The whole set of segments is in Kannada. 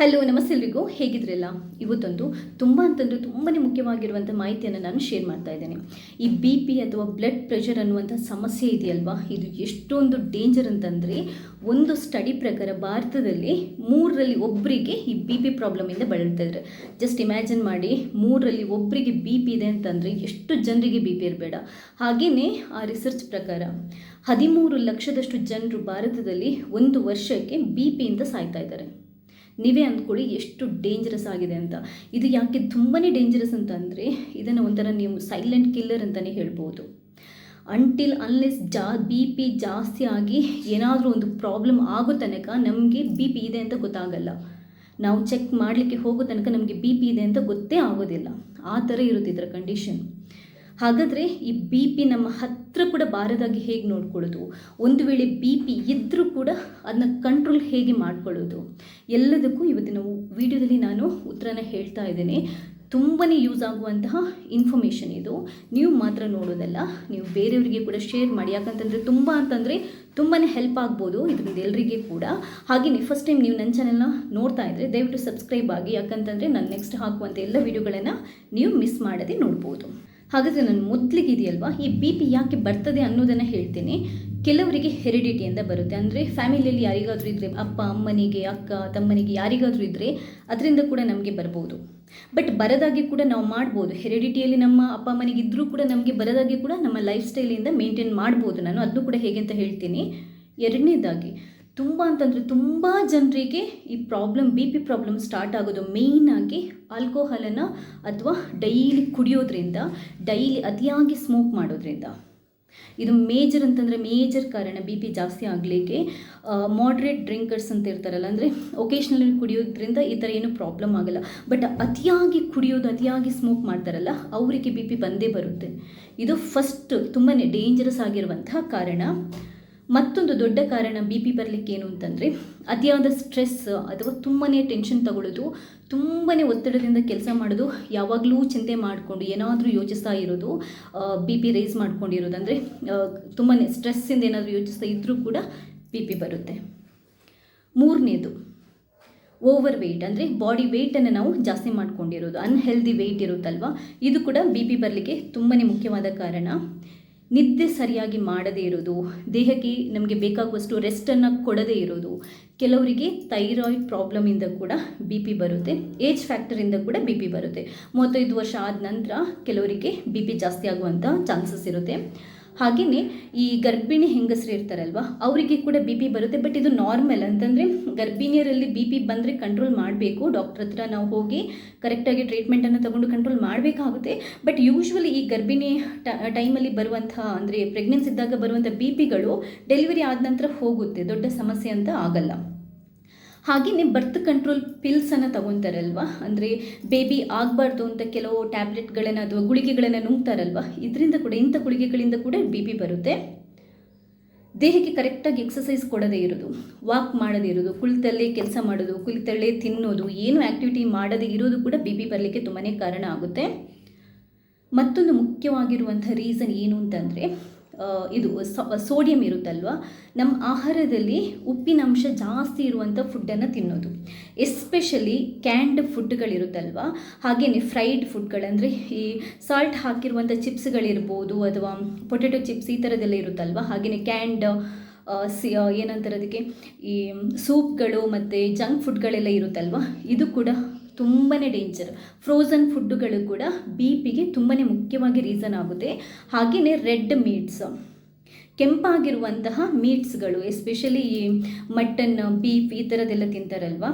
ಹಲೋ, ನಮಸ್ತೆ ಎಲ್ರಿಗೂ. ಹೇಗಿದ್ರಲ್ಲ? ಇವತ್ತೊಂದು ತುಂಬ ತುಂಬಾ ಮುಖ್ಯವಾಗಿರುವಂಥ ಮಾಹಿತಿಯನ್ನು ನಾನು ಶೇರ್ ಮಾಡ್ತಾ ಇದ್ದೇನೆ. ಈ ಬಿ ಪಿ ಅಥವಾ ಬ್ಲಡ್ ಪ್ರೆಷರ್ ಅನ್ನುವಂಥ ಸಮಸ್ಯೆ ಇದೆಯಲ್ವಾ, ಇದು ಎಷ್ಟೊಂದು ಡೇಂಜರ್ ಅಂತಂದರೆ, ಒಂದು ಸ್ಟಡಿ ಪ್ರಕಾರ ಭಾರತದಲ್ಲಿ 3ರಲ್ಲಿ ಒಬ್ಬರಿಗೆ ಈ ಬಿ ಪಿ ಪ್ರಾಬ್ಲಮಿಂದ ಬಳಲ್ತಾ ಇದ್ದಾರೆ. ಜಸ್ಟ್ ಇಮ್ಯಾಜಿನ್ ಮಾಡಿ, 3ರಲ್ಲಿ ಒಬ್ಬರಿಗೆ ಬಿ ಪಿ ಇದೆ ಅಂತಂದರೆ ಎಷ್ಟು ಜನರಿಗೆ ಬಿ ಪಿ ಇರಬೇಡ. ಹಾಗೆಯೇ ಆ ರಿಸರ್ಚ್ ಪ್ರಕಾರ 13 ಲಕ್ಷದಷ್ಟು ಜನರು ಭಾರತದಲ್ಲಿ ಒಂದು ವರ್ಷಕ್ಕೆ ಬಿ ಪಿಯಿಂದ ಸಾಯ್ತಾ ಇದ್ದಾರೆ. ನೀವೇ ಅಂದ್ಕೊಳ್ಳಿ ಎಷ್ಟು ಡೇಂಜರಸ್ ಆಗಿದೆ ಅಂತ. ಇದು ಯಾಕೆ ತುಂಬಾ ಡೇಂಜರಸ್ ಅಂತಂದರೆ, ಇದನ್ನು ಒಂಥರ ನೀವು ಸೈಲೆಂಟ್ ಕಿಲ್ಲರ್ ಅಂತಲೇ ಹೇಳ್ಬೋದು. ಅನ್ಲೆಸ್ ಬಿ ಪಿ ಜಾಸ್ತಿ ಆಗಿ ಏನಾದರೂ ಒಂದು ಪ್ರಾಬ್ಲಮ್ ಆಗೋ ತನಕ ನಮಗೆ ಬಿ ಪಿ ಇದೆ ಅಂತ ಗೊತ್ತಾಗಲ್ಲ. ನಾವು ಚೆಕ್ ಮಾಡಲಿಕ್ಕೆ ಹೋಗೋ ತನಕ ನಮಗೆ ಬಿ ಪಿ ಇದೆ ಅಂತ ಗೊತ್ತೇ ಆಗೋದಿಲ್ಲ. ಆ ಥರ ಇರುತ್ತೆ ಇದರ ಕಂಡೀಷನ್. ಹಾಗಾದರೆ ಈ ಬಿ ಪಿ ನಮ್ಮ ಹತ್ತಿರ ಕೂಡ ಬಾರದಾಗಿ ಹೇಗೆ ನೋಡ್ಕೊಳ್ಳೋದು, ಒಂದು ವೇಳೆ ಬಿ ಪಿ ಇದ್ದರೂ ಕೂಡ ಅದನ್ನ ಕಂಟ್ರೋಲ್ ಹೇಗೆ ಮಾಡ್ಕೊಳ್ಳೋದು, ಎಲ್ಲದಕ್ಕೂ ಇವತ್ತಿನ ವಿಡಿಯೋದಲ್ಲಿ ನಾನು ಉತ್ತರನ ಹೇಳ್ತಾ ಇದ್ದೇನೆ. ತುಂಬಾ ಯೂಸ್ ಆಗುವಂತಹ ಇನ್ಫಾರ್ಮೇಷನ್ ಇದು. ನೀವು ಮಾತ್ರ ನೋಡೋದಲ್ಲ, ನೀವು ಬೇರೆಯವರಿಗೆ ಕೂಡ ಶೇರ್ ಮಾಡಿ. ಯಾಕಂತಂದರೆ ತುಂಬಾ ಹೆಲ್ಪ್ ಆಗ್ಬೋದು ಇದರಿಂದ ಎಲ್ಲರಿಗೆ ಕೂಡ. ಹಾಗೆಯೇ ಫಸ್ಟ್ ಟೈಮ್ ನೀವು ನನ್ನ ಚಾನೆಲ್ನ ನೋಡ್ತಾ ಇದ್ದರೆ ದಯವಿಟ್ಟು ಸಬ್ಸ್ಕ್ರೈಬ್ ಆಗಿ. ಯಾಕಂತಂದರೆ ನಾನು ನೆಕ್ಸ್ಟ್ ಹಾಕುವಂಥ ಎಲ್ಲ ವಿಡಿಯೋಗಳನ್ನು ನೀವು ಮಿಸ್ ಮಾಡದೆ ನೋಡ್ಬೋದು. ಹಾಗಾದರೆ ನಾನು ಮೊದಲಿಗೆ ಇದೆಯಲ್ವಾ, ಈ ಬಿ ಪಿ ಯಾಕೆ ಬರ್ತದೆ ಅನ್ನೋದನ್ನು ಹೇಳ್ತೀನಿ. ಕೆಲವರಿಗೆ ಹೆರಿಡಿಟಿಯಿಂದ ಬರುತ್ತೆ, ಅಂದರೆ ಫ್ಯಾಮಿಲಿಯಲ್ಲಿ ಯಾರಿಗಾದರೂ ಇದ್ದರೆ, ಅಪ್ಪ ಅಮ್ಮನಿಗೆ, ಅಕ್ಕ ತಮ್ಮನಿಗೆ ಯಾರಿಗಾದರೂ ಇದ್ದರೆ ಅದರಿಂದ ಕೂಡ ನಮಗೆ ಬರ್ಬೋದು. ಬಟ್ ಬರದಾಗಿ ಕೂಡ ನಾವು ಮಾಡ್ಬೋದು. ಹೆರಿಡಿಟಿಯಲ್ಲಿ ನಮ್ಮ ಅಪ್ಪ ಅಮ್ಮನಿಗೆ ಇದ್ದರೂ ಕೂಡ ನಮಗೆ ಬರದಾಗಿ ಕೂಡ ನಮ್ಮ ಲೈಫ್ ಸ್ಟೈಲಿಂದ ಮೇಂಟೈನ್ ಮಾಡ್ಬೋದು. ನಾನು ಅದನ್ನು ಕೂಡ ಹೇಗೆ ಅಂತ ಹೇಳ್ತೀನಿ. ಎರಡನೇದಾಗಿ ತುಂಬ ಜನರಿಗೆ ಈ ಬಿ ಪಿ ಪ್ರಾಬ್ಲಮ್ ಸ್ಟಾರ್ಟ್ ಆಗೋದು ಮೇಯ್ನಾಗಿ ಆಲ್ಕೋಹಾಲನ್ನು ಅಥವಾ ಡೈಲಿ ಕುಡಿಯೋದ್ರಿಂದ, ಡೈಲಿ ಅತಿಯಾಗಿ ಸ್ಮೋಕ್ ಮಾಡೋದ್ರಿಂದ. ಇದು ಮೇಜರ್ ಕಾರಣ ಬಿ ಪಿ ಜಾಸ್ತಿ ಆಗಲಿಕ್ಕೆ. ಮಾಡ್ರೇಟ್ ಡ್ರಿಂಕರ್ಸ್ ಅಂತ ಇರ್ತಾರಲ್ಲ, ಅಂದರೆ ಒಕೇಶ್ನಲಿ ಕುಡಿಯೋದ್ರಿಂದ ಈ ಥರ ಏನೂ ಪ್ರಾಬ್ಲಮ್ ಆಗಲ್ಲ. ಬಟ್ ಅತಿಯಾಗಿ ಕುಡಿಯೋದು, ಅತಿಯಾಗಿ ಸ್ಮೋಕ್ ಮಾಡ್ತಾರಲ್ಲ, ಅವರಿಗೆ ಬಿ ಪಿ ಬಂದೇ ಬರುತ್ತೆ. ಇದು ಫಸ್ಟ್ ತುಂಬಾ ಡೇಂಜರಸ್ ಆಗಿರುವಂತಹ ಕಾರಣ. ಮತ್ತೊಂದು ದೊಡ್ಡ ಕಾರಣ ಬಿ ಪಿ ಬರಲಿಕ್ಕೆ ಏನು ಅಂತಂದರೆ, ಅತಿಯಾದ ಸ್ಟ್ರೆಸ್ ಅಥವಾ ತುಂಬಾ ಟೆನ್ಷನ್ ತಗೊಳ್ಳೋದು, ತುಂಬಾ ಒತ್ತಡದಿಂದ ಕೆಲಸ ಮಾಡೋದು, ಯಾವಾಗಲೂ ಚಿಂತೆ ಮಾಡಿಕೊಂಡು ಏನಾದರೂ ಯೋಚಿಸ್ತಾ ಇರೋದು, ಬಿ ಪಿ ರೈಸ್ ಮಾಡ್ಕೊಂಡಿರೋದು. ಅಂದರೆ ತುಂಬಾ ಸ್ಟ್ರೆಸ್ಸಿಂದ ಏನಾದರೂ ಯೋಚಿಸ್ತಾ ಇದ್ದರೂ ಕೂಡ ಬಿ ಪಿ ಬರುತ್ತೆ. ಮೂರನೇದು ಓವರ್ ವೆಯ್ಟ್, ಅಂದರೆ ಬಾಡಿ ವೆಯ್ಟನ್ನು ನಾವು ಜಾಸ್ತಿ ಮಾಡ್ಕೊಂಡಿರೋದು, ಅನ್ಹೆಲ್ದಿ ವೆಯ್ಟ್ ಇರುತ್ತಲ್ವ, ಇದು ಕೂಡ ಬಿ ಪಿ ಬರಲಿಕ್ಕೆ ತುಂಬಾ ಮುಖ್ಯವಾದ ಕಾರಣ. ನಿದ್ದೆ ಸರಿಯಾಗಿ ಮಾಡದೇ ಇರೋದು, ದೇಹಕ್ಕೆ ನಮಗೆ ಬೇಕಾಗುವಷ್ಟು ರೆಸ್ಟನ್ನು ಕೊಡದೇ ಇರೋದು, ಕೆಲವರಿಗೆ ಥೈರಾಯ್ಡ್ ಪ್ರಾಬ್ಲಮಿಂದ ಕೂಡ ಬಿ ಪಿ ಬರುತ್ತೆ. ಏಜ್ ಫ್ಯಾಕ್ಟರಿಂದ ಕೂಡ ಬಿ ಪಿ ಬರುತ್ತೆ. 35 ವರ್ಷ ಆದ ನಂತರ ಕೆಲವರಿಗೆ ಬಿ ಪಿ ಜಾಸ್ತಿ ಆಗುವಂಥ ಚಾನ್ಸಸ್ ಇರುತ್ತೆ. ಹಾಗೆಯೇ ಈ ಗರ್ಭಿಣಿ ಹೆಂಗಸರು ಇರ್ತಾರಲ್ವ, ಅವರಿಗೆ ಕೂಡ ಬಿ ಪಿ ಬರುತ್ತೆ. ಬಟ್ ಇದು ನಾರ್ಮಲ್. ಅಂತಂದರೆ ಗರ್ಭಿಣಿಯರಲ್ಲಿ ಬಿ ಪಿ ಬಂದರೆ ಕಂಟ್ರೋಲ್ ಮಾಡಬೇಕು. ಡಾಕ್ಟ್ರ್ ಹತ್ರ ನಾವು ಹೋಗಿ ಕರೆಕ್ಟಾಗಿ ಟ್ರೀಟ್ಮೆಂಟನ್ನು ತಗೊಂಡು ಕಂಟ್ರೋಲ್ ಮಾಡಬೇಕಾಗುತ್ತೆ. ಬಟ್ ಯೂಶ್ವಲಿ ಈ ಗರ್ಭಿಣಿ ಟೈಮಲ್ಲಿ ಬರುವಂಥ, ಅಂದರೆ ಪ್ರೆಗ್ನೆನ್ಸಿ ಇದ್ದಾಗ ಬರುವಂಥ ಬಿ ಪಿಗಳು ಡೆಲಿವರಿ ಆದ ನಂತರ ಹೋಗುತ್ತೆ, ದೊಡ್ಡ ಸಮಸ್ಯೆ ಅಂತ ಆಗಲ್ಲ. ಹಾಗೆಯೇ ಬರ್ತ್ ಕಂಟ್ರೋಲ್ ಪಿಲ್ಸನ್ನು ತಗೊತಾರಲ್ವ, ಅಂದರೆ ಬೇಬಿ ಆಗಬಾರ್ದು ಅಂತ ಕೆಲವು ಟ್ಯಾಬ್ಲೆಟ್ಗಳನ್ನು ಅಥವಾ ಗುಳಿಗೆಗಳನ್ನು ನುಂಗ್ತಾರಲ್ವ, ಇದರಿಂದ ಕೂಡ, ಇಂಥ ಗುಳಿಗೆಗಳಿಂದ ಕೂಡ ಬಿ ಪಿ ಬರುತ್ತೆ. ದೇಹಕ್ಕೆ ಕರೆಕ್ಟಾಗಿ ಎಕ್ಸಸೈಸ್ ಕೊಡದೇ ಇರೋದು, ವಾಕ್ ಮಾಡದೇ ಇರೋದು, ಕುಳಿತಲ್ಲೇ ಕೆಲಸ ಮಾಡೋದು, ಕುಳಿತಲ್ಲೇ ತಿನ್ನೋದು, ಏನು ಆ್ಯಕ್ಟಿವಿಟಿ ಮಾಡದೇ ಇರೋದು ಕೂಡ ಬಿ ಪಿ ಬರಲಿಕ್ಕೆ ತುಂಬಾ ಕಾರಣ ಆಗುತ್ತೆ. ಮತ್ತೊಂದು ಮುಖ್ಯವಾಗಿರುವಂಥ ರೀಸನ್ ಏನು ಅಂತಂದರೆ, ಇದು ಸೋಡಿಯಂ ಇರುತ್ತಲ್ವ, ನಮ್ಮ ಆಹಾರದಲ್ಲಿ ಉಪ್ಪಿನಂಶ ಜಾಸ್ತಿ ಇರುವಂಥ ಫುಡ್ಡನ್ನು ತಿನ್ನೋದು, ಎಸ್ಪೆಷಲಿ ಕ್ಯಾಂಡ್ ಫುಡ್ಗಳಿರುತ್ತಲ್ವ, ಹಾಗೆಯೇ ಫ್ರೈಡ್ ಫುಡ್ಗಳಂದರೆ ಈ ಸಾಲ್ಟ್ ಹಾಕಿರುವಂಥ ಚಿಪ್ಸ್ಗಳಿರ್ಬೋದು, ಅಥವಾ ಪೊಟೆಟೊ ಚಿಪ್ಸ್ ಈ ಥರದ್ದೆಲ್ಲ ಇರುತ್ತಲ್ವ. ಹಾಗೆಯೇ ಕ್ಯಾಂಡ್ ಏನಂತಾರೆ ಅದಕ್ಕೆ, ಈ ಸೂಪ್ಗಳು ಮತ್ತು ಜಂಕ್ ಫುಡ್ಗಳೆಲ್ಲ ಇರುತ್ತಲ್ವ, ಇದು ಕೂಡ ತುಂಬಾ ಡೇಂಜರ್. ಫ್ರೋಝನ್ ಫುಡ್ಡುಗಳು ಕೂಡ ಬಿ ಪಿಗೆ ತುಂಬಾ ಮುಖ್ಯವಾಗಿ ರೀಸನ್ ಆಗುತ್ತೆ. ಹಾಗೆಯೇ ರೆಡ್ ಮೀಟ್ಸ್, ಕೆಂಪಾಗಿರುವಂತಹ ಮೀಟ್ಸ್ಗಳು, ಎಸ್ಪೆಷಲಿ ಈ ಮಟನ್, ಬೀಫ್ ಈ ಥರದ್ದೆಲ್ಲ ತಿಂತಾರಲ್ವ,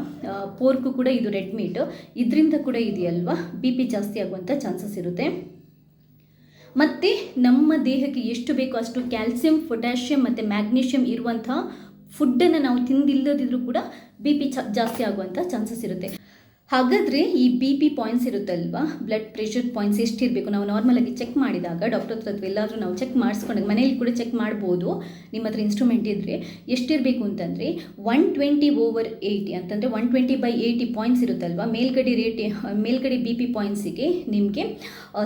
ಪೋರ್ಕು ಕೂಡ ಇದು ರೆಡ್ ಮೀಟ್, ಇದರಿಂದ ಕೂಡ ಇದೆಯಲ್ವ ಬಿ ಪಿ ಜಾಸ್ತಿ ಆಗುವಂಥ ಚಾನ್ಸಸ್ ಇರುತ್ತೆ. ಮತ್ತು ನಮ್ಮ ದೇಹಕ್ಕೆ ಎಷ್ಟು ಬೇಕೋ ಅಷ್ಟು ಕ್ಯಾಲ್ಸಿಯಂ, ಪೊಟ್ಯಾಷಿಯಂ ಮತ್ತು ಮ್ಯಾಗ್ನೀಷಿಯಂ ಇರುವಂಥ ಫುಡ್ಡನ್ನು ನಾವು ತಿಂದಿಲ್ಲದಿದ್ರೂ ಕೂಡ ಬಿ ಪಿ ಜಾಸ್ತಿ ಆಗುವಂಥ ಚಾನ್ಸಸ್ ಇರುತ್ತೆ. ಹಾಗಾದರೆ ಈ ಬಿ ಪಿ ಪಾಯಿಂಟ್ಸ್ ಇರುತ್ತಲ್ವ, ಬ್ಲಡ್ ಪ್ರೆಷರ್ ಪಾಯಿಂಟ್ಸ್ ಎಷ್ಟಿರಬೇಕು, ನಾವು ನಾರ್ಮಲಾಗಿ ಚೆಕ್ ಮಾಡಿದಾಗ ಡಾಕ್ಟರ್ ಹತ್ರ ಅಥವಾ ಎಲ್ಲಾದರೂ ನಾವು ಚೆಕ್ ಮಾಡಿಸ್ಕೊಂಡಾಗ, ಮನೆಯಲ್ಲಿ ಕೂಡ ಚೆಕ್ ಮಾಡ್ಬೋದು ನಿಮ್ಮ ಹತ್ರ ಇನ್ಸ್ಟ್ರೂಮೆಂಟ್ ಇದ್ದರೆ, ಎಷ್ಟಿರಬೇಕು ಅಂತಂದರೆ 120/80, ಅಂತಂದರೆ 120/80 ಪಾಯಿಂಟ್ಸ್ ಇರುತ್ತಲ್ವ, ಮೇಲ್ಗಡೆ ಬಿ ಪಿ ಪಾಯಿಂಟ್ಸಿಗೆ ನಿಮಗೆ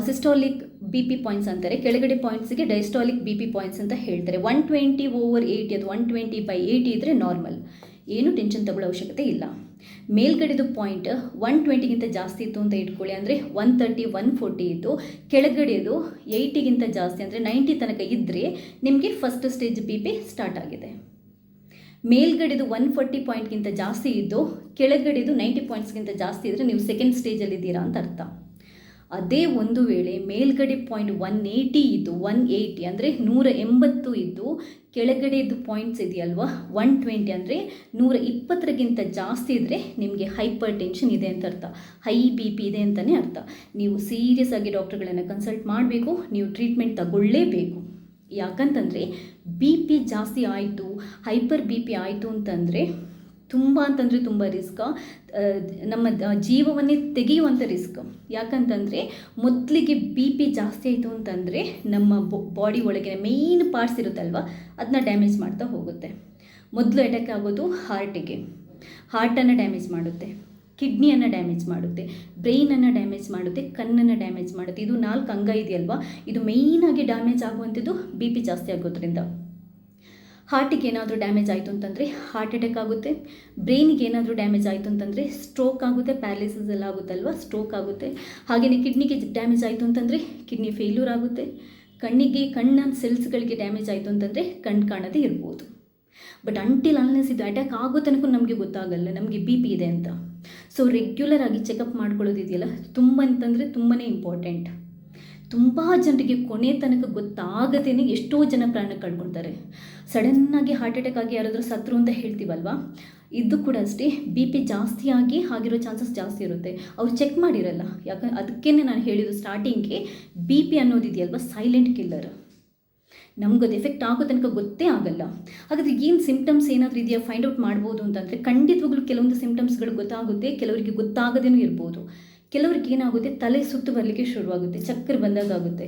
ಸಿಸ್ಟಾಲಿಕ್ ಬಿ ಪಿ ಪಾಯಿಂಟ್ಸ್ ಅಂತಾರೆ, ಕೆಳಗಡೆ ಪಾಯಿಂಟ್ಸಿಗೆ ಡೈಸ್ಟಾಲಿಕ್ ಬಿ ಪಿ ಪಾಯಿಂಟ್ಸ್ ಅಂತ ಹೇಳ್ತಾರೆ. 120/80 ಅದು 120/80 ಇದ್ದರೆ ನಾರ್ಮಲ್, ಏನು ಟೆನ್ಷನ್ ತಗೊಳ್ಳೋ ಅವಶ್ಯಕತೆ ಇಲ್ಲ. ಮೇಲ್ಗಡೆದು ಪಾಯಿಂಟ್ 120ಗಿಂತ ಜಾಸ್ತಿ ಇತ್ತು ಅಂತ ಇಟ್ಕೊಳ್ಳಿ, ಅಂದರೆ 130 140 ಇದ್ದು, ಕೆಳಗಡೆದು 80ಗಿಂತ ಜಾಸ್ತಿ ಅಂದರೆ 90 ತನಕ ಇದ್ದರೆ ನಿಮಗೆ first stage B P start ಆಗಿದೆ. ಮೇಲ್ಗಡೆದು 140 ಪಾಯಿಂಟ್ಗಿಂತ ಜಾಸ್ತಿ ಇದ್ದು, ಕೆಳಗಡೆದು 90 ಪಾಯಿಂಟ್ಸ್ಗಿಂತ ಜಾಸ್ತಿ ಇದ್ದರೆ ನೀವು ಸೆಕೆಂಡ್ ಸ್ಟೇಜಲ್ಲಿದ್ದೀರಾ ಅಂತ ಅರ್ಥ. ಅದೇ ಒಂದು ವೇಳೆ ಮೇಲ್ಗಡೆ ಪಾಯಿಂಟ್ 180 ಇದ್ದು, 180 ಅಂದರೆ 180 ಇದ್ದು, ಕೆಳಗಡೆದು ಪಾಯಿಂಟ್ಸ್ ಇದೆಯಲ್ವ 120 ಅಂದರೆ 120ಗಿಂತ ಜಾಸ್ತಿ ಇದ್ದರೆ ನಿಮಗೆ ಹೈಪರ್ ಟೆನ್ಷನ್ ಇದೆ ಅಂತ ಅರ್ಥ, ಹೈ ಬಿ ಪಿ ಇದೆ ಅಂತಲೇ ಅರ್ಥ. ನೀವು ಸೀರಿಯಸ್ ಆಗಿ ಡಾಕ್ಟರ್ಗಳನ್ನು ಕನ್ಸಲ್ಟ್ ಮಾಡಬೇಕು, ನೀವು ಟ್ರೀಟ್ಮೆಂಟ್ ತಗೊಳ್ಳೇಬೇಕು. ಯಾಕಂತಂದರೆ ಬಿ ಪಿ ಜಾಸ್ತಿ ಆಯಿತು, ಹೈಪರ್ ಬಿ ಪಿ ಆಯಿತು ಅಂತಂದರೆ ತುಂಬ ರಿಸ್ಕ್, ನಮ್ಮ ಜೀವವನ್ನೇ ತೆಗೆಯುವಂಥ ರಿಸ್ಕ್. ಯಾಕಂತಂದರೆ ಮೊದಲಿಗೆ ಬಿ ಪಿ ಜಾಸ್ತಿ ಆಯಿತು ಅಂತಂದರೆ ನಮ್ಮ ಬಾಡಿ ಒಳಗೆ ಮೇಯ್ನ್ ಪಾರ್ಟ್ಸ್ ಇರುತ್ತಲ್ವ ಅದನ್ನ ಡ್ಯಾಮೇಜ್ ಮಾಡ್ತಾ ಹೋಗುತ್ತೆ. ಮೊದಲು ಅಟ್ಯಾಕ್ ಆಗೋದು ಹಾರ್ಟನ್ನು ಡ್ಯಾಮೇಜ್ ಮಾಡುತ್ತೆ, ಕಿಡ್ನಿಯನ್ನು ಡ್ಯಾಮೇಜ್ ಮಾಡುತ್ತೆ, ಬ್ರೈನನ್ನು ಡ್ಯಾಮೇಜ್ ಮಾಡುತ್ತೆ, ಕಣ್ಣನ್ನು ಡ್ಯಾಮೇಜ್ ಮಾಡುತ್ತೆ. ಇದು 4 ಅಂಗ ಇದೆಯಲ್ವ, ಇದು ಮೇಯ್ನಾಗಿ ಡ್ಯಾಮೇಜ್ ಆಗುವಂಥದ್ದು ಬಿ ಪಿ ಜಾಸ್ತಿ ಆಗೋದ್ರಿಂದ. ಹಾರ್ಟಿಗೆ ಏನಾದರೂ ಡ್ಯಾಮೇಜ್ ಆಯಿತು ಅಂತಂದರೆ ಹಾರ್ಟ್ ಅಟ್ಯಾಕ್ ಆಗುತ್ತೆ, ಬ್ರೈನಿಗೆ ಏನಾದರೂ ಡ್ಯಾಮೇಜ್ ಆಯಿತು ಅಂತಂದರೆ ಸ್ಟ್ರೋಕ್ ಆಗುತ್ತೆ, ಪ್ಯಾರಲಿಸಿಸ್ ಎಲ್ಲ ಆಗುತ್ತಲ್ವ ಸ್ಟ್ರೋಕ್ ಆಗುತ್ತೆ. ಹಾಗೆಯೇ ಕಿಡ್ನಿಗೆ ಡ್ಯಾಮೇಜ್ ಆಯಿತು ಅಂತಂದರೆ ಕಿಡ್ನಿ ಫೇಲ್ಯೂರ್ ಆಗುತ್ತೆ, ಕಣ್ಣಿನ ಸೆಲ್ಸ್ಗಳಿಗೆ ಡ್ಯಾಮೇಜ್ ಆಯಿತು ಅಂತಂದರೆ ಕಣ್ಣು ಕಾಣದೇ ಇರ್ಬೋದು. ಬಟ್ ಅಂಟಿಲ್ ಅನ್ಲೆಸ್ ಇದು ಅಟ್ಯಾಕ್ ಆಗೋ ತನಕ ನಮಗೆ ಗೊತ್ತಾಗಲ್ಲ ನಮಗೆ ಬಿ ಪಿ ಇದೆ ಅಂತ. ಸೊ ರೆಗ್ಯುಲರ್ ಆಗಿ ಚೆಕಪ್ ಮಾಡ್ಕೊಳ್ಳೋದಿದೆಯಲ್ಲ ತುಂಬಾ ಇಂಪಾರ್ಟೆಂಟ್. ತುಂಬ ಜನರಿಗೆ ಕೊನೆ ತನಕ ಗೊತ್ತಾಗದೇನೆ ಎಷ್ಟೋ ಜನ ಪ್ರಾಣ ಕಳ್ಕೊಳ್ತಾರೆ. ಸಡನ್ನಾಗಿ ಹಾರ್ಟ್ ಅಟ್ಯಾಕ್ ಆಗಿ ಯಾರಾದರೂ ಸತ್ರು ಅಂತ ಹೇಳ್ತೀವಲ್ವ, ಇದು ಕೂಡ ಅಷ್ಟೇ, ಬಿ ಪಿ ಜಾಸ್ತಿ ಆಗಿ ಆಗಿರೋ ಚಾನ್ಸಸ್ ಜಾಸ್ತಿ ಇರುತ್ತೆ. ಅವ್ರು ಚೆಕ್ ಮಾಡಿರಲ್ಲ. ಅದಕ್ಕೇ ನಾನು ಹೇಳಿದ್ದು ಸ್ಟಾರ್ಟಿಂಗ್ಗೆ, ಬಿ ಪಿ ಅನ್ನೋದಿದೆಯಲ್ವ ಸೈಲೆಂಟ್ ಕಿಲ್ಲರ್. ನಮಗದು ಎಫೆಕ್ಟ್ ಆಗೋ ತನಕ ಗೊತ್ತೇ ಆಗಲ್ಲ. ಹಾಗಾದರೆ ಏನು ಸಿಂಪ್ಟಮ್ಸ್ ಏನಾದರೂ ಇದೆಯಾ ಫೈಂಡ್ ಔಟ್ ಮಾಡ್ಬೋದು ಅಂತಂದರೆ, ಖಂಡಿತವಾಗ್ಲೂ ಕೆಲವೊಂದು ಸಿಂಪ್ಟಮ್ಸ್ಗಳು ಗೊತ್ತಾಗುತ್ತೆ, ಕೆಲವರಿಗೆ ಗೊತ್ತಾಗದೇನೂ ಇರ್ಬೋದು. ಕೆಲವರಿಗೆ ಏನಾಗುತ್ತೆ, ತಲೆ ಸುತ್ತು ಬರಲಿಕ್ಕೆ ಶುರುವಾಗುತ್ತೆ, ಚಕ್ಕರ್ ಬಂದಾಗುತ್ತೆ.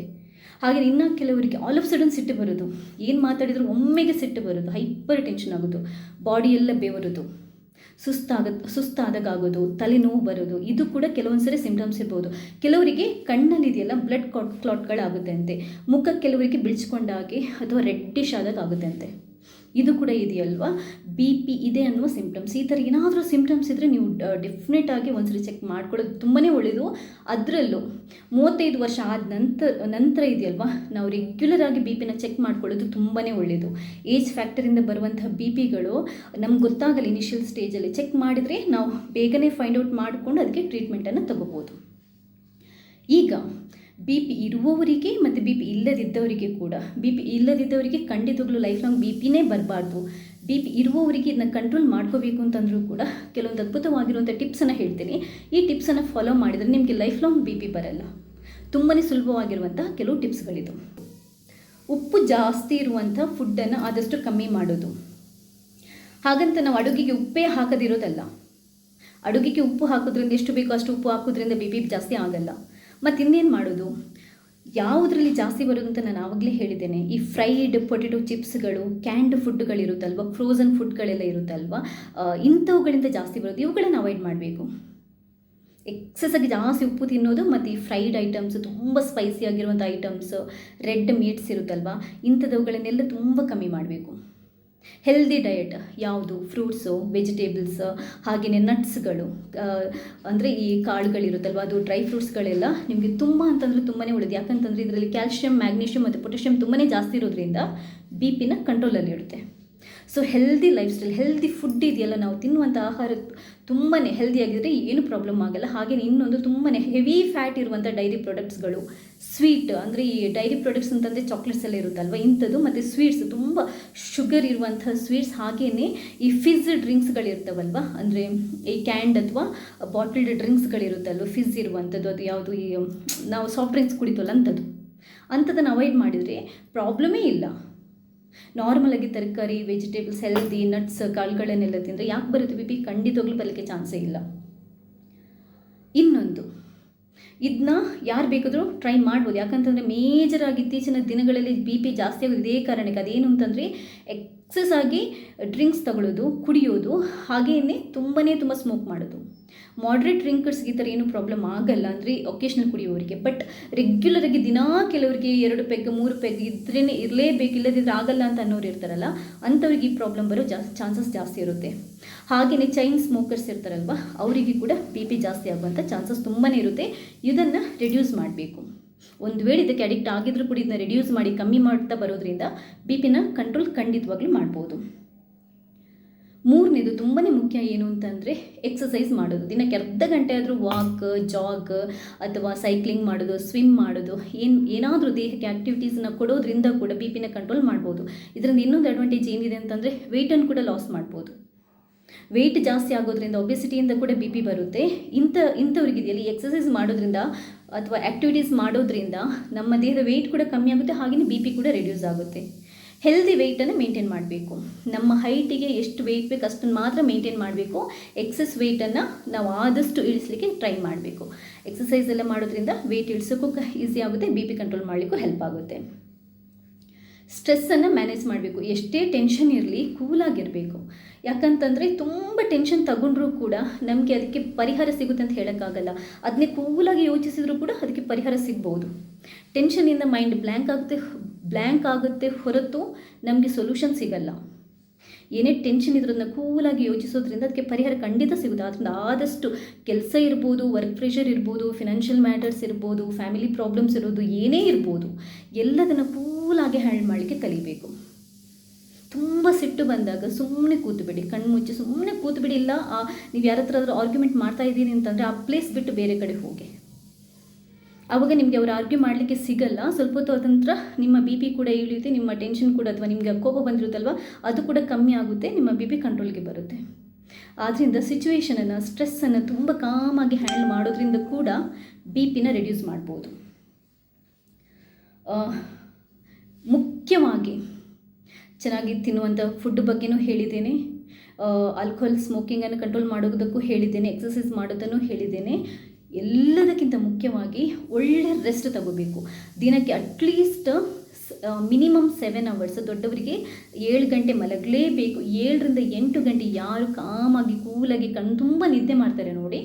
ಹಾಗೆ ಇನ್ನು ಕೆಲವರಿಗೆ ಆಲ್ ಆಫ್ ಸಡನ್ ಸಿಟ್ಟು ಬರೋದು, ಏನು ಮಾತಾಡಿದ್ರು ಒಮ್ಮೆಗೆ ಸಿಟ್ಟು ಬರೋದು, ಹೈಪರ್ ಟೆನ್ಷನ್ ಆಗೋದು, ಬಾಡಿ ಎಲ್ಲ ಬೆವರೋದು, ಸುಸ್ತಾದಾಗೋದು, ತಲೆನೋವು ಬರೋದು, ಇದು ಕೂಡ ಕೆಲವೊಂದು ಸರಿ ಸಿಂಪ್ಟಮ್ಸ್ ಇರ್ಬೋದು. ಕೆಲವರಿಗೆ ಕಣ್ಣಲ್ಲಿದೆಯಲ್ಲ ಬ್ಲಡ್ ಕ್ಲಾಟ್ಗಳಾಗುತ್ತೆ ಅಂತೆ, ಮುಖ ಕೆಲವರಿಗೆ ಬಿಳಿಸ್ಕೊಂಡಾಗಿ ಅಥವಾ ರೆಡ್ಡಿಶ್ ಆಗುತ್ತೆ ಅಂತೆ. ಇದು ಕೂಡ ಇದೆಯಲ್ವಾ ಬಿ ಪಿ ಇದೆ ಅನ್ನುವ ಸಿಂಪ್ಟಮ್ಸ್. ಈ ಥರ ಏನಾದರೂ ಸಿಂಪ್ಟಮ್ಸ್ ಇದ್ದರೆ ನೀವು ಡೆಫಿನೆಟ್ ಆಗಿ ಒಂದ್ಸರಿ ಚೆಕ್ ಮಾಡ್ಕೊಳ್ಳೋದು ತುಂಬಾ ಒಳ್ಳೆಯದು. ಅದರಲ್ಲೂ 35 ವರ್ಷ ಆದ ನಂತರ ಇದೆಯಲ್ವಾ, ನಾವು ರೆಗ್ಯುಲರ್ ಆಗಿ ಬಿ ಪಿನ ಚೆಕ್ ಮಾಡ್ಕೊಳ್ಳೋದು ತುಂಬಾ ಒಳ್ಳೆಯದು. ಏಜ್ ಫ್ಯಾಕ್ಟರಿಂದ ಬರುವಂತಹ ಬಿ ಪಿಗಳು ನಮ್ಗೆ ಗೊತ್ತಾಗಲ್ಲ, ಇನಿಷಿಯಲ್ ಸ್ಟೇಜಲ್ಲಿ ಚೆಕ್ ಮಾಡಿದರೆ ನಾವು ಬೇಗನೆ ಫೈಂಡ್ ಔಟ್ ಮಾಡಿಕೊಂಡು ಅದಕ್ಕೆ ಟ್ರೀಟ್ಮೆಂಟನ್ನು ತಗೋಬೋದು. ಈಗ ಬಿ ಪಿ ಇರುವವರಿಗೆ ಮತ್ತು ಬಿ ಪಿ ಇಲ್ಲದಿದ್ದವರಿಗೆ ಕೂಡ, ಬಿ ಪಿ ಇಲ್ಲದಿದ್ದವರಿಗೆ ಖಂಡಿತವಾಗ್ಲೂ ಲೈಫ್ ಲಾಂಗ್ ಬಿ ಪಿನೇ ಬರಬಾರ್ದು. ಬಿ ಪಿ ಇರುವವರಿಗೆ ಇದನ್ನ ಕಂಟ್ರೋಲ್ ಮಾಡ್ಕೋಬೇಕು ಅಂತಂದರೂ ಕೂಡ ಕೆಲವೊಂದು ಅದ್ಭುತವಾಗಿರುವಂಥ ಟಿಪ್ಸನ್ನು ಹೇಳ್ತೀನಿ. ಈ ಟಿಪ್ಸನ್ನು ಫಾಲೋ ಮಾಡಿದರೆ ನಿಮಗೆ ಲೈಫ್ ಲಾಂಗ್ ಬಿ ಪಿ ಬರಲ್ಲ. ತುಂಬಾ ಸುಲಭವಾಗಿರುವಂಥ ಕೆಲವು ಟಿಪ್ಸ್ಗಳಿದು. ಉಪ್ಪು ಜಾಸ್ತಿ ಇರುವಂಥ ಫುಡ್ಡನ್ನು ಆದಷ್ಟು ಕಮ್ಮಿ ಮಾಡೋದು. ಹಾಗಂತ ನಾವು ಅಡುಗೆಗೆ ಉಪ್ಪೇ ಹಾಕದಿರೋದಲ್ಲ. ಅಡುಗೆಗೆ ಉಪ್ಪು ಹಾಕೋದ್ರಿಂದ ಎಷ್ಟು ಬೇಕೋ ಅಷ್ಟು ಉಪ್ಪು ಹಾಕೋದ್ರಿಂದ ಬಿ ಪಿ ಜಾಸ್ತಿ ಆಗಲ್ಲ. ಮತ್ತು ಇನ್ನೇನು ಮಾಡೋದು, ಯಾವುದರಲ್ಲಿ ಜಾಸ್ತಿ ಬರೋದು ಅಂತ ನಾನು ಆವಾಗಲೇ ಹೇಳಿದ್ದೇನೆ. ಈ ಫ್ರೈಡ್ ಪೊಟೆಟೊ ಚಿಪ್ಸ್ಗಳು, ಕ್ಯಾಂಡ್ ಫುಡ್ಗಳಿರುತ್ತಲ್ವ, ಫ್ರೋಝನ್ ಫುಡ್ಗಳೆಲ್ಲ ಇರುತ್ತಲ್ವ, ಇಂಥವುಗಳಿಂದ ಜಾಸ್ತಿ ಬರೋದು. ಇವುಗಳನ್ನು ಅವಾಯ್ಡ್ ಮಾಡಬೇಕು. ಎಕ್ಸಸ್ ಆಗಿ ಜಾಸ್ತಿ ಉಪ್ಪು ತಿನ್ನೋದು ಮತ್ತು ಈ ಫ್ರೈಡ್ ಐಟಮ್ಸ್, ತುಂಬ ಸ್ಪೈಸಿ ಆಗಿರುವಂಥ ಐಟಮ್ಸ್, ರೆಡ್ ಮೀಟ್ಸ್ ಇರುತ್ತಲ್ವ, ಇಂಥವುಗಳನ್ನೆಲ್ಲ ತುಂಬ ಕಮ್ಮಿ ಮಾಡಬೇಕು. ಹೆಲ್ದಿ ಡಯಟ್ ಯಾವುದು, ಫ್ರೂಟ್ಸು, ವೆಜಿಟೇಬಲ್ಸ್, ಹಾಗೆಯೇ ನಟ್ಸ್ಗಳು, ಅಂದರೆ ಈ ಕಾಳುಗಳಿರುತ್ತಲ್ವ, ಅದು ಡ್ರೈ ಫ್ರೂಟ್ಸ್ಗಳೆಲ್ಲ ನಿಮಗೆ ತುಂಬ ಅಂತಂದರೆ ತುಂಬಾ ಒಳ್ಳೆಯದು. ಯಾಕಂತಂದರೆ ಇದರಲ್ಲಿ ಕ್ಯಾಲ್ಶಿಯಂ, ಮ್ಯಾಗ್ನೀಷಿಯಮ್ ಮತ್ತು ಪೊಟ್ಯಾಷಿಯಮ್ ತುಂಬಾ ಜಾಸ್ತಿ ಇರೋದ್ರಿಂದ ಬಿ ಪಿನ ಕಂಟ್ರೋಲಲ್ಲಿ ಇಡುತ್ತೆ. So healthy life style, healthy food ಇದೆಯಲ್ಲ, ನಾವು ತಿನ್ನುವಂಥ ಆಹಾರ ತುಂಬಾ ಹೆಲ್ದಿಯಾಗಿದ್ದರೆ ಏನು ಪ್ರಾಬ್ಲಮ್ ಆಗಲ್ಲ. ಹಾಗೆಯೇ ಇನ್ನೊಂದು ತುಂಬಾ ಹೆವಿ ಫ್ಯಾಟ್ ಇರುವಂಥ ಡೈರಿ ಪ್ರಾಡಕ್ಟ್ಸ್ಗಳು, ಸ್ವೀಟ್ ಅಂದರೆ ಈ ಡೈರಿ ಪ್ರಾಡಕ್ಟ್ಸ್ ಅಂತಂದರೆ ಚಾಕ್ಲೇಟ್ಸ್ ಎಲ್ಲ ಇರುತ್ತಲ್ವ, ಇಂಥದ್ದು, ಮತ್ತು ಸ್ವೀಟ್ಸ್, ತುಂಬ ಶುಗರ್ ಇರುವಂಥ ಸ್ವೀಟ್ಸ್, ಹಾಗೆಯೇ ಈ ಫಿಝ್ ಡ್ರಿಂಕ್ಸ್ಗಳಿರ್ತಾವಲ್ವ, ಅಂದರೆ ಈ ಕ್ಯಾಂಡ್ ಅಥವಾ ಬಾಟಲ್ಡ್ ಡ್ರಿಂಕ್ಸ್ಗಳಿರುತ್ತಲ್ವ, ಫಿಝ್ ಇರುವಂಥದ್ದು, ಅದು ಯಾವುದು ಈ ನಾವು ಸಾಫ್ಟ್ ಡ್ರಿಂಕ್ಸ್ ಕುಡಿತವಲ್ಲ ಅಂಥದ್ದನ್ನು ಅವಾಯ್ಡ್ ಮಾಡಿದರೆ ಪ್ರಾಬ್ಲಮೇ ಇಲ್ಲ. ನಾರ್ಮಲಾಗಿ ತರಕಾರಿ, ವೆಜಿಟೇಬಲ್ಸ್, ಹೆಲ್ದಿ ನಟ್ಸ್, ಕಾಳುಗಳನ್ನೆಲ್ಲ ತಿಂದರೆ ಯಾಕೆ ಬರುತ್ತೆ ಬಿ ಪಿ? ಖಂಡಿತವಾಗ್ಲೂ ಬರಲಿಕ್ಕೆ ಚಾನ್ಸೇ ಇಲ್ಲ. ಇನ್ನೊಂದು, ಇದನ್ನ ಯಾರು ಬೇಕಾದರೂ ಟ್ರೈ ಮಾಡ್ಬೋದು. ಯಾಕಂತಂದರೆ ಮೇಜರಾಗಿ ಇತ್ತೀಚಿನ ದಿನಗಳಲ್ಲಿ ಬಿ ಪಿ ಜಾಸ್ತಿ ಆಗೋದು ಇದೇ ಕಾರಣಕ್ಕೆ. ಅದೇನು ಅಂತಂದರೆ ಎಕ್ಸಸ್ ಆಗಿ ಡ್ರಿಂಕ್ಸ್ ತಗೊಳ್ಳೋದು, ಕುಡಿಯೋದು, ಹಾಗೆಯೇ ತುಂಬ ಸ್ಮೋಕ್ ಮಾಡೋದು. ಮಾಡ್ರೇಟ್ ಡ್ರಿಂಕರ್ಸ್ಗೆ ಈ ಥರ ಏನು ಪ್ರಾಬ್ಲಮ್ ಆಗಲ್ಲ, ಅಂದರೆ ಒಕೇಶ್ನಲ್ ಕುಡಿಯೋರಿಗೆ. ಬಟ್ ರೆಗ್ಯುಲರಾಗಿ ದಿನಾ ಕೆಲವರಿಗೆ 2 ಪೆಗ್ 3 ಪೆಗ್ ಇರಲೇಬೇಕು, ಇಲ್ಲದಿದ್ದರೆ ಆಗಲ್ಲ ಅಂತ ಅನ್ನೋರು ಇರ್ತಾರಲ್ಲ, ಅಂಥವ್ರಿಗೆ ಈ ಪ್ರಾಬ್ಲಮ್ ಬರೋ ಚಾನ್ಸಸ್ ಜಾಸ್ತಿ ಇರುತ್ತೆ. ಹಾಗೆಯೇ ಚೈನ್ ಸ್ಮೋಕರ್ಸ್ ಇರ್ತಾರಲ್ವ, ಅವರಿಗೆ ಕೂಡ ಬಿ ಪಿ ಜಾಸ್ತಿ ಆಗುವಂಥ ಚಾನ್ಸಸ್ ತುಂಬಾ ಇರುತ್ತೆ. ಇದನ್ನು ರಿಡ್ಯೂಸ್ ಮಾಡಬೇಕು. ಒಂದು ವೇಳೆ ಇದಕ್ಕೆ ಅಡಿಕ್ಟ್ ಆಗಿದ್ರೂ ಕೂಡ ಇದನ್ನ ರಿಡ್ಯೂಸ್ ಮಾಡಿ ಕಮ್ಮಿ ಮಾಡ್ತಾ ಬರೋದ್ರಿಂದ ಬಿ ಪಿನ ಕಂಟ್ರೋಲ್ ಖಂಡಿತವಾಗ್ಲೂ ಮಾಡ್ಬೋದು. ಮೂರನೇದು ತುಂಬಾ ಮುಖ್ಯ ಏನು ಅಂತಂದರೆ ಎಕ್ಸಸೈಸ್ ಮಾಡೋದು. ದಿನಕ್ಕೆ ಅರ್ಧ ಗಂಟೆ ಆದರೂ ವಾಕ್, ಜಾಗ್ ಅಥವಾ ಸೈಕ್ಲಿಂಗ್ ಮಾಡೋದು, ಸ್ವಿಮ್ ಮಾಡೋದು, ಏನಾದರೂ ದೇಹಕ್ಕೆ ಆ್ಯಕ್ಟಿವಿಟೀಸನ್ನ ಕೊಡೋದ್ರಿಂದ ಕೂಡ ಬಿ ಪಿನ ಕಂಟ್ರೋಲ್ ಮಾಡ್ಬೋದು. ಇದರಿಂದ ಇನ್ನೊಂದು ಅಡ್ವಾಂಟೇಜ್ ಏನಿದೆ ಅಂತಂದರೆ ವೆಯ್ಟನ್ನು ಕೂಡ ಲಾಸ್ ಮಾಡ್ಬೋದು. ವೆಯ್ಟ್ ಜಾಸ್ತಿ ಆಗೋದ್ರಿಂದ ಒಬೆಸಿಟಿಯಿಂದ ಕೂಡ ಬಿ ಪಿ ಬರುತ್ತೆ. ಇಂಥವ್ರಿಗಿದೆಯಲ್ಲ, ಈ ಎಕ್ಸಸೈಸ್ ಮಾಡೋದ್ರಿಂದ ಅಥವಾ ಆ್ಯಕ್ಟಿವಿಟೀಸ್ ಮಾಡೋದ್ರಿಂದ ನಮ್ಮ ದೇಹದ ವೆಯ್ಟ್ ಕೂಡ ಕಮ್ಮಿ ಆಗುತ್ತೆ, ಹಾಗೆಯೇ ಬಿ ಪಿ ಕೂಡ ರಿಡ್ಯೂಸ್ ಆಗುತ್ತೆ. ಹೆಲ್ದಿ ವೆಯ್ಟನ್ನು ಮೇಂಟೈನ್ ಮಾಡಬೇಕು. ನಮ್ಮ ಹೈಟಿಗೆ ಎಷ್ಟು ವೆಯ್ಟ್ ಬೇಕು ಅಷ್ಟನ್ನು ಮಾತ್ರ ಮೇಂಟೈನ್ ಮಾಡಬೇಕು. ಎಕ್ಸಸ್ ವೆಯ್ಟನ್ನು ನಾವು ಆದಷ್ಟು ಇಳಿಸಲಿಕ್ಕೆ ಟ್ರೈ ಮಾಡಬೇಕು. ಎಕ್ಸಸೈಸ್ ಎಲ್ಲ ಮಾಡೋದ್ರಿಂದ ವೆಯ್ಟ್ ಇಳಿಸೋಕ್ಕೂ ಈಸಿ ಆಗುತ್ತೆ, ಬಿ ಪಿ ಕಂಟ್ರೋಲ್ ಮಾಡಲಿಕ್ಕೂ ಹೆಲ್ಪ್ ಆಗುತ್ತೆ. ಸ್ಟ್ರೆಸ್ಸನ್ನು ಮ್ಯಾನೇಜ್ ಮಾಡಬೇಕು. ಎಷ್ಟೇ ಟೆನ್ಷನ್ ಇರಲಿ ಕೂಲಾಗಿರಬೇಕು. ಯಾಕಂತಂದರೆ ತುಂಬ ಟೆನ್ಷನ್ ತಗೊಂಡ್ರೂ ಕೂಡ ನಮಗೆ ಅದಕ್ಕೆ ಪರಿಹಾರ ಸಿಗುತ್ತೆ ಅಂತ ಹೇಳೋಕ್ಕಾಗಲ್ಲ. ಅದನ್ನೇ ಕೂಲಾಗಿ ಯೋಚಿಸಿದರೂ ಕೂಡ ಅದಕ್ಕೆ ಪರಿಹಾರ ಸಿಗ್ಬೋದು. ಟೆನ್ಷನಿಂದ ಮೈಂಡ್ ಬ್ಲ್ಯಾಂಕ್ ಆಗುತ್ತೆ ಹೊರತು ನಮಗೆ ಸೊಲ್ಯೂಷನ್ ಸಿಗಲ್ಲ. ಏನೇ ಟೆನ್ಷನ್ ಇದ್ರನ್ನ ಕೂಲಾಗಿ ಯೋಚಿಸೋದ್ರಿಂದ ಅದಕ್ಕೆ ಪರಿಹಾರ ಖಂಡಿತ ಸಿಗುತ್ತೆ. ಆದ್ದರಿಂದ ಆದಷ್ಟು ಕೆಲಸ ಇರ್ಬೋದು, ವರ್ಕ್ ಪ್ರೆಷರ್ ಇರ್ಬೋದು, ಫಿನಾನ್ಷಿಯಲ್ ಮ್ಯಾಟರ್ಸ್ ಇರ್ಬೋದು, ಫ್ಯಾಮಿಲಿ ಪ್ರಾಬ್ಲಮ್ಸ್ ಇರ್ಬೋದು, ಏನೇ ಇರ್ಬೋದು, ಎಲ್ಲದನ್ನು ಕೂಲಾಗಿ ಹ್ಯಾಂಡಲ್ ಮಾಡಲಿಕ್ಕೆ ಕಲಿಬೇಕು. ತುಂಬ ಸಿಟ್ಟು ಬಂದಾಗ ಸುಮ್ಮನೆ ಕೂತುಬಿಡಿ, ಕಣ್ಮುಚ್ಚಿ ಸುಮ್ಮನೆ ಕೂತುಬಿಡಿ. ಇಲ್ಲ ನೀವು ಯಾರ ಹತ್ರ ಆದರೂ ಆರ್ಗ್ಯುಮೆಂಟ್ ಮಾಡ್ತಾ ಇದ್ದೀರಿ ಅಂತಂದರೆ ಆ ಪ್ಲೇಸ್ ಬಿಟ್ಟು ಬೇರೆ ಕಡೆ ಹೋಗಿ. ಆವಾಗ ನಿಮಗೆ ಅವರು ಆರ್ಗ್ಯೂ ಮಾಡಲಿಕ್ಕೆ ಸಿಗಲ್ಲ. ಸ್ವಲ್ಪ ಹೊತ್ತು ಆದ ನಂತರ ನಿಮ್ಮ ಬಿ ಪಿ ಕೂಡ ಇಳಿಯುತ್ತೆ, ನಿಮ್ಮ ಟೆನ್ಷನ್ ಕೂಡ ಅಥವಾ ನಿಮಗೆ ಕೋಪ ಬಂದಿರುತ್ತಲ್ವ ಅದು ಕೂಡ ಕಮ್ಮಿ ಆಗುತ್ತೆ, ನಿಮ್ಮ ಬಿ ಪಿ ಕಂಟ್ರೋಲ್ಗೆ ಬರುತ್ತೆ. ಆದ್ದರಿಂದ ಸಿಚುವೇಷನನ್ನು, ಸ್ಟ್ರೆಸ್ಸನ್ನು ತುಂಬ ಕಾಮಾಗಿ ಹ್ಯಾಂಡಲ್ ಮಾಡೋದ್ರಿಂದ ಕೂಡ ಬಿ ಪಿನ ರಿಡ್ಯೂಸ್ ಮಾಡ್ಬೋದು. ಮುಖ್ಯವಾಗಿ ಚೆನ್ನಾಗಿ ತಿನ್ನುವಂಥ ಫುಡ್ ಬಗ್ಗೆನೂ ಹೇಳಿದ್ದೇನೆ, ಆಲ್ಕೋಹಾಲ್ ಸ್ಮೋಕಿಂಗನ್ನು ಕಂಟ್ರೋಲ್ ಮಾಡೋದಕ್ಕೂ ಹೇಳಿದ್ದೇನೆ, ಎಕ್ಸಸೈಸ್ ಮಾಡೋದನ್ನು ಹೇಳಿದ್ದೇನೆ. ಎಲ್ಲದಕ್ಕಿಂತ ಮುಖ್ಯವಾಗಿ ಒಳ್ಳೆ ರೆಸ್ಟ್ ತಗೋಬೇಕು. ದಿನಕ್ಕೆ ಅಟ್ಲೀಸ್ಟ್ ಮಿನಿಮಮ್ 7 hours. ದೊಡ್ಡವರಿಗೆ 7 ಗಂಟೆ ಮಲಗಲೇಬೇಕು. 7 ರಿಂದ 8 ಗಂಟೆ ಯಾರು ಕಾಮಾಗಿ ಕೂಲಾಗಿ ತುಂಬ ನಿದ್ದೆ ಮಾಡ್ತಾರೆ ನೋಡಿ,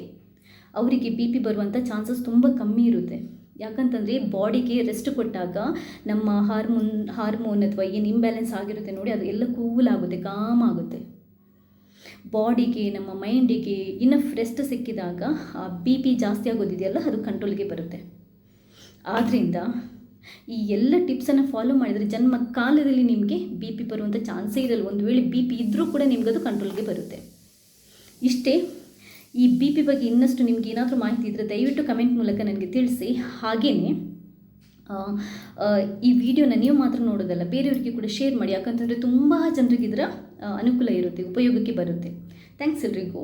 ಅವರಿಗೆ ಬಿ ಪಿ ಬರುವಂಥ ಚಾನ್ಸಸ್ ತುಂಬ ಕಮ್ಮಿ ಇರುತ್ತೆ. ಯಾಕಂತಂದರೆ ಬಾಡಿಗೆ ರೆಸ್ಟ್ ಕೊಟ್ಟಾಗ ನಮ್ಮ ಹಾರ್ಮೋನ್ ಅಥವಾ ಏನು ಇಂಬ್ಯಾಲೆನ್ಸ್ ಆಗಿರುತ್ತೆ ನೋಡಿ, ಅದು ಎಲ್ಲ ಕೂಲಾಗುತ್ತೆ, ಕಾಮ್ ಆಗುತ್ತೆ. ಬಾಡಿಗೆ, ನಮ್ಮ ಮೈಂಡಿಗೆ ಇನಫ್ ರೆಸ್ಟ್ ಸಿಕ್ಕಿದಾಗ ಆ ಬಿ ಪಿ ಜಾಸ್ತಿ ಆಗೋದಿದೆಯಲ್ಲ ಅದು ಕಂಟ್ರೋಲ್ಗೆ ಬರುತ್ತೆ. ಆದ್ದರಿಂದ ಈ ಎಲ್ಲ ಟಿಪ್ಸನ್ನು ಫಾಲೋ ಮಾಡಿದರೆ ಜನ್ಮ ಕಾಲದಲ್ಲಿ ನಿಮಗೆ ಬಿ ಪಿ ಬರುವಂಥ ಚಾನ್ಸೇ ಇರಲ್ಲ. ಒಂದು ವೇಳೆ ಬಿ ಪಿ ಇದ್ದರೂ ಕೂಡ ನಿಮಗದು ಕಂಟ್ರೋಲ್ಗೆ ಬರುತ್ತೆ. ಇಷ್ಟೇ. ಈ ಬಿ ಪಿ ಬಗ್ಗೆ ಇನ್ನಷ್ಟು ನಿಮ್ಗೆ ಏನಾದರೂ ಮಾಹಿತಿ ಇದ್ದರೆ ದಯವಿಟ್ಟು ಕಮೆಂಟ್ ಮೂಲಕ ನನಗೆ ತಿಳಿಸಿ. ಹಾಗೆಯೇ ಈ ವಿಡಿಯೋನ ನೀವು ಮಾತ್ರ ನೋಡೋದಲ್ಲ, ಬೇರೆಯವರಿಗೆ ಕೂಡ ಶೇರ್ ಮಾಡಿ. ಯಾಕಂತಂದರೆ ತುಂಬ ಜನರಿಗೆ ಇದರ ಅನುಕೂಲ ಇರುತ್ತೆ, ಉಪಯೋಗಕ್ಕೆ ಬರುತ್ತೆ. ಥ್ಯಾಂಕ್ಸ್ ಎಲ್ರಿಗೂ.